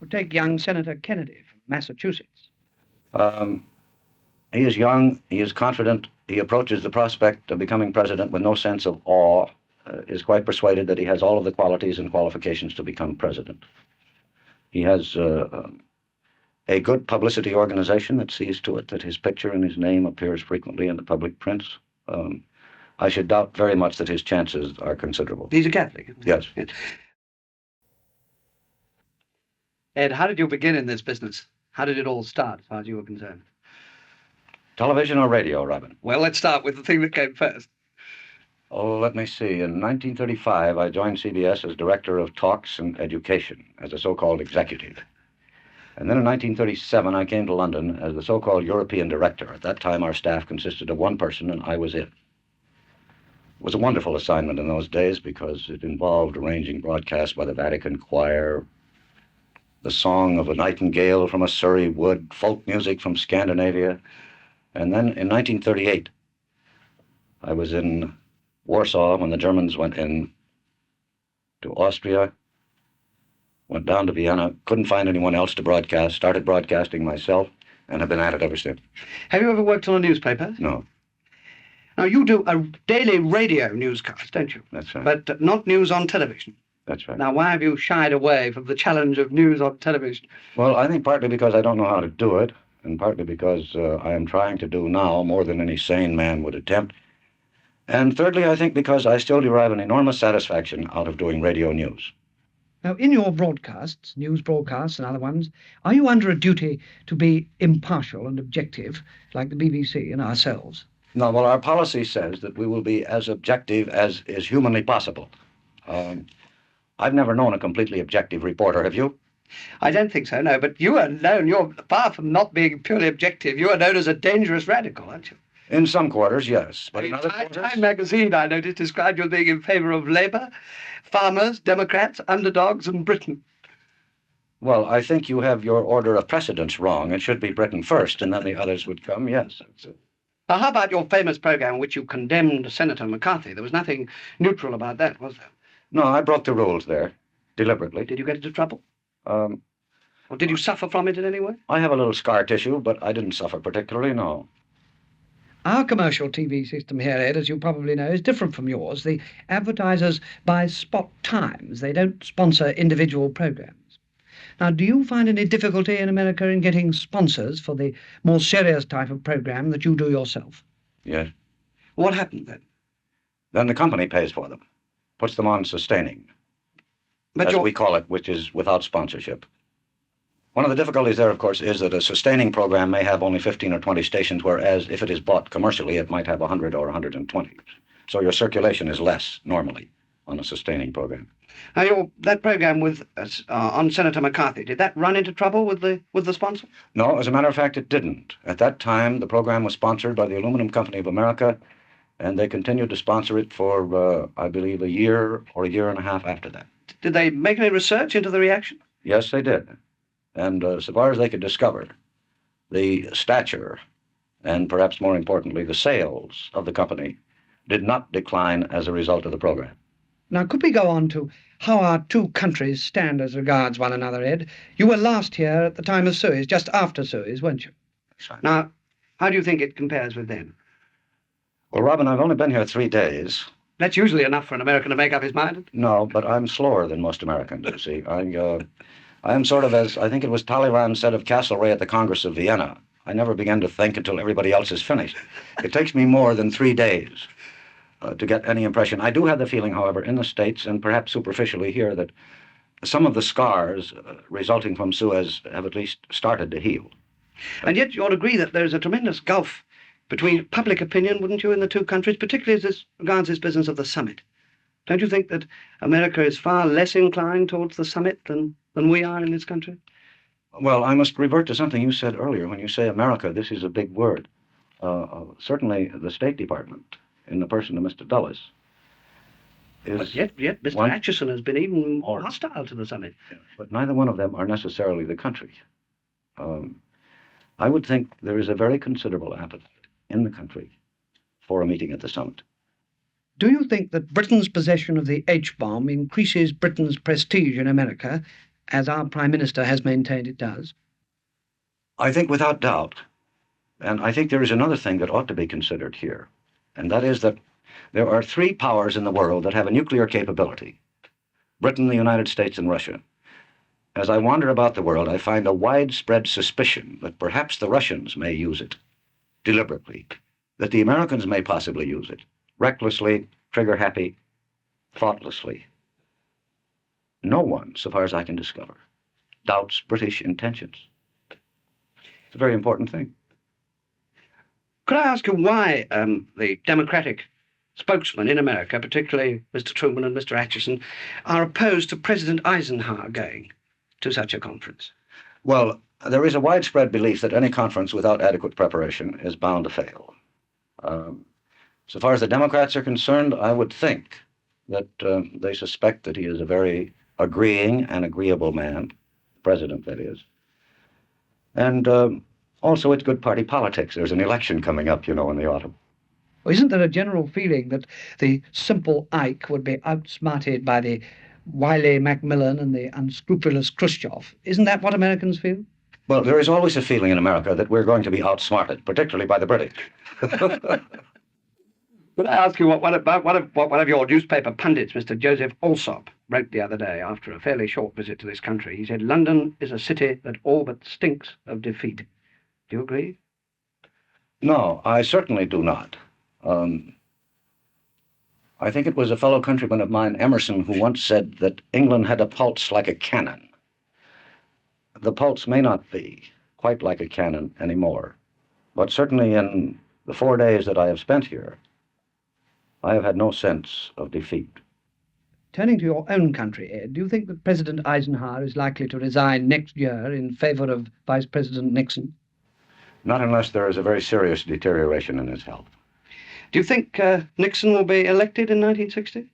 take young Senator Kennedy from Massachusetts. He is young, he is confident, he approaches the prospect of becoming president with no sense of awe, is quite persuaded that he has all of the qualities and qualifications to become president. He has a good publicity organization that sees to it that his picture and his name appears frequently in the public prints. I should doubt very much that his chances are considerable. He's a Catholic? Yes. Ed, how did you begin in this business? How did it all start, as far as you were concerned? Television or radio, Robin? Well, let's start with the thing that came first. Oh, let me see. In 1935, I joined CBS as director of talks and education, as a so-called executive. And then in 1937, I came to London as the so-called European director. At that time, our staff consisted of one person, and I was it. It was a wonderful assignment in those days because it involved arranging broadcasts by the Vatican Choir, the song of a nightingale from a Surrey wood, folk music from Scandinavia. And then in 1938, I was in Warsaw when the Germans went in to Austria, went down to Vienna, couldn't find anyone else to broadcast, started broadcasting myself, and have been at it ever since. Have you ever worked on a newspaper? No. Now, you do a daily radio newscast, don't you? That's right. But not news on television. That's right. Now, why have you shied away from the challenge of news on television? Well, I think partly because I don't know how to do it, and partly because I am trying to do now more than any sane man would attempt. And thirdly, I think because I still derive an enormous satisfaction out of doing radio news. Now, in your broadcasts, news broadcasts and other ones, are you under a duty to be impartial and objective, like the BBC and ourselves? No, well, our policy says that we will be as objective as is humanly possible. I've never known a completely objective reporter, have you? I don't think so, no, but you are known, you're far from not being purely objective, you are known as a dangerous radical, aren't you? In some quarters, yes. But in other quarters... Time magazine, I noticed, described you as being in favor of Labour, farmers, Democrats, underdogs, and Britain. Well, I think you have your order of precedence wrong. It should be Britain first, and then the others would come, yes. Now, how about your famous program in which you condemned Senator McCarthy? There was nothing neutral about that, was there? No, I broke the rules there, deliberately. Did you get into trouble? Or did you suffer from it in any way? I have a little scar tissue, but I didn't suffer particularly, no. Our commercial TV system here, Ed, as you probably know, is different from yours. The advertisers buy spot times. They don't sponsor individual programs. Now, do you find any difficulty in America in getting sponsors for the more serious type of program that you do yourself? Yes. What happened then? Then the company pays for them, puts them on sustaining, But as we call it, which is without sponsorship. One of the difficulties there, of course, is that a sustaining program may have only 15 or 20 stations, whereas if it is bought commercially, it might have 100 or 120. So your circulation is less, normally, on a sustaining program. Now, that program with on Senator McCarthy, did that run into trouble with the sponsor? No, as a matter of fact, it didn't. At that time, the program was sponsored by the Aluminum Company of America, and they continued to sponsor it for, I believe, a year or a year and a half after that. Did they make any research into the reaction? Yes, they did. And so far as they could discover, the stature, and perhaps more importantly, the sales of the company did not decline as a result of the program. Now, could we go on to how our two countries stand as regards one another, Ed? You were last here at the time of Suez, just after Suez, weren't you? Right. Now, how do you think it compares with them? Well, Robin, I've only been here 3 days. That's usually enough for an American to make up his mind. No, but I'm slower than most Americans, you see. I am sort of, as I think it was Talleyrand said of Castlereagh at the Congress of Vienna, I never begin to think until everybody else is finished. It takes me more than 3 days to get any impression. I do have the feeling, however, in the States, and perhaps superficially here, that some of the scars resulting from Suez have at least started to heal. And yet you ought to agree that there's a tremendous gulf between public opinion, wouldn't you, in the two countries, particularly as regards this business of the summit. Don't you think that America is far less inclined towards the summit than we are in this country? Well, I must revert to something you said earlier. When you say America, this is a big word. Certainly the State Department, in the person of Mr. Dulles, is... But yet Mr. Atchison has been even more hostile to the summit. But neither one of them are necessarily the country. I would think there is a very considerable appetite in the country for a meeting at the summit. Do you think that Britain's possession of the H-bomb increases Britain's prestige in America as our Prime Minister has maintained it does? I think without doubt. And I think there is another thing that ought to be considered here, and that is that there are three powers in the world that have a nuclear capability: Britain, the United States, and Russia. As I wander about the world, I find a widespread suspicion that perhaps the Russians may use it deliberately, that the Americans may possibly use it recklessly, trigger-happy, thoughtlessly. No one, so far as I can discover, doubts British intentions. It's a very important thing. Could I ask you why the Democratic spokesmen in America, particularly Mr. Truman and Mr. Atchison, are opposed to President Eisenhower going to such a conference? Well, there is a widespread belief that any conference without adequate preparation is bound to fail. So far as the Democrats are concerned, I would think that they suspect that he is a very agreeing and agreeable man, president, that is. And also, it's good party politics. There's an election coming up, you know, in the autumn. Or isn't there a general feeling that the simple Ike would be outsmarted by the wily Macmillan and the unscrupulous Khrushchev? Isn't that what Americans feel? Well, there is always a feeling in America that we're going to be outsmarted, particularly by the British. Could I ask you what one of your newspaper pundits, Mr. Joseph Alsop, wrote the other day after a fairly short visit to this country? He said, "London is a city that all but stinks of defeat." Do you agree? No, I certainly do not. I think it was a fellow countryman of mine, Emerson, who once said that England had a pulse like a cannon. The pulse may not be quite like a cannon anymore, but certainly in the 4 days that I have spent here, I have had no sense of defeat. Turning to your own country, Ed, do you think that President Eisenhower is likely to resign next year in favor of Vice President Nixon? Not unless there is a very serious deterioration in his health. Do you think Nixon will be elected in 1960?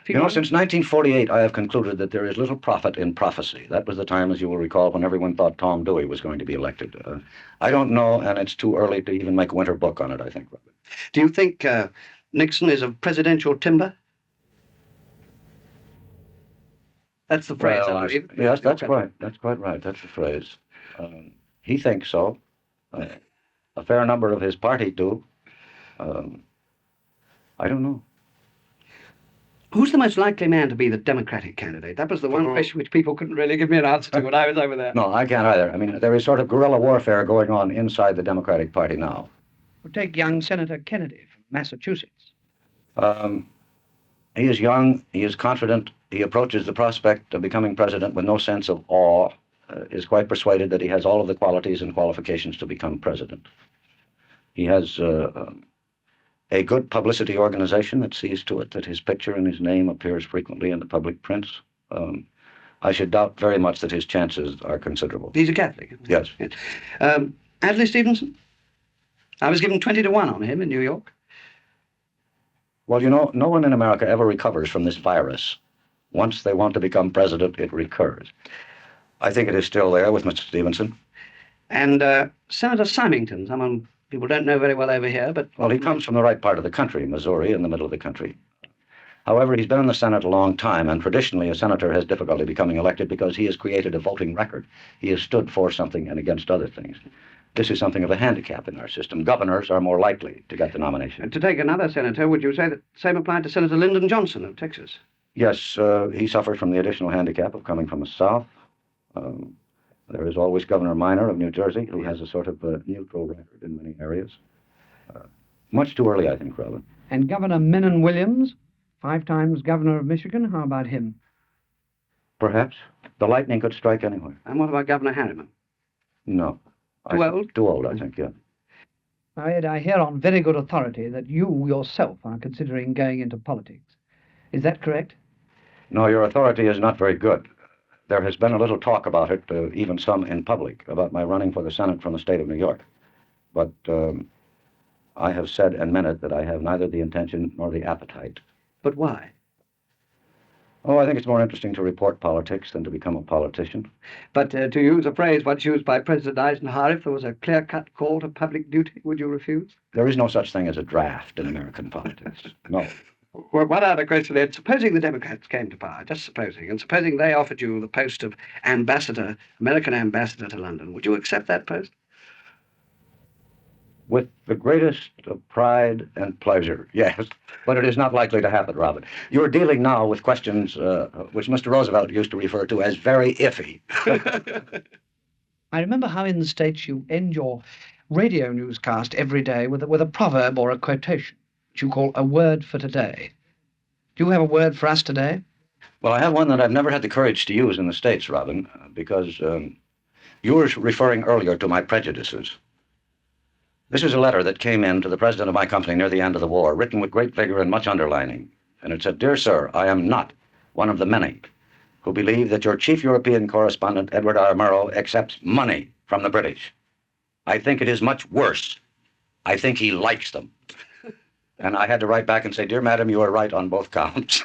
You know, since 1948, I have concluded that there is little profit in prophecy. That was the time, as you will recall, when everyone thought Tom Dewey was going to be elected. I don't know, and it's too early to even make a winter book on it, I think. Do you think Nixon is of presidential timber? That's the phrase, Well, I believe. Yes, that's quite right. That's the phrase. He thinks so. A fair number of his party do. I don't know. Who's the most likely man to be the Democratic candidate? That was the one question which people couldn't really give me an answer to when I was over there. No, I can't either. I mean, there is sort of guerrilla warfare going on inside the Democratic Party now. Well, take young Senator Kennedy from Massachusetts. He is young, he is confident, he approaches the prospect of becoming president with no sense of awe, is quite persuaded that he has all of the qualities and qualifications to become president. He has a good publicity organization that sees to it that his picture and his name appears frequently in the public prints. I should doubt very much that his chances are considerable. He's a Catholic. Yes. Adlai Stevenson? I was given 20 to 1 on him in New York. Well, you know, no one in America ever recovers from this virus. Once they want to become president, it recurs. I think it is still there with Mr. Stevenson. And Senator Symington, someone people don't know very well over here, but... Well, he comes from the right part of the country, Missouri, in the middle of the country. However, he's been in the Senate a long time, and traditionally a senator has difficulty becoming elected because he has created a voting record. He has stood for something and against other things. This is something of a handicap in our system. Governors are more likely to get the nomination. And to take another senator, would you say that the same applied to Senator Lyndon Johnson of Texas? Yes, he suffered from the additional handicap of coming from the South. There is always Governor Minor of New Jersey, who has a sort of neutral record in many areas. Much too early, I think, Robin. And Governor Menon Williams, 5 times governor of Michigan, how about him? Perhaps. The lightning could strike anywhere. And what about Governor Harriman? No. Too old? Too old, I think, yeah. Now, Ed, I hear on very good authority that you yourself are considering going into politics. Is that correct? No, your authority is not very good. There has been a little talk about it, even some in public, about my running for the Senate from the state of New York. But I have said and meant it that I have neither the intention nor the appetite. But why? Oh, I think it's more interesting to report politics than to become a politician. But to use a phrase once used by President Eisenhower, if there was a clear-cut call to public duty, would you refuse? There is no such thing as a draft in American politics. No. Well, one other question then. Supposing the Democrats came to power, just supposing, and supposing they offered you the post of ambassador, American ambassador to London, would you accept that post? With the greatest of pride and pleasure, yes. But it is not likely to happen, Robert. You're dealing now with questions which Mr. Roosevelt used to refer to as very iffy. I remember how in the States you end your radio newscast every day with a proverb or a quotation, which you call a word for today. Do you have a word for us today? Well, I have one that I've never had the courage to use in the States, Robin, because you were referring earlier to my prejudices. This is a letter that came in to the president of my company near the end of the war, written with great vigor and much underlining. And it said, "Dear sir, I am not one of the many who believe that your chief European correspondent, Edward R Murrow, accepts money from the British. I think it is much worse. I think he likes them." And I had to write back and say, "Dear madam, you are right on both counts."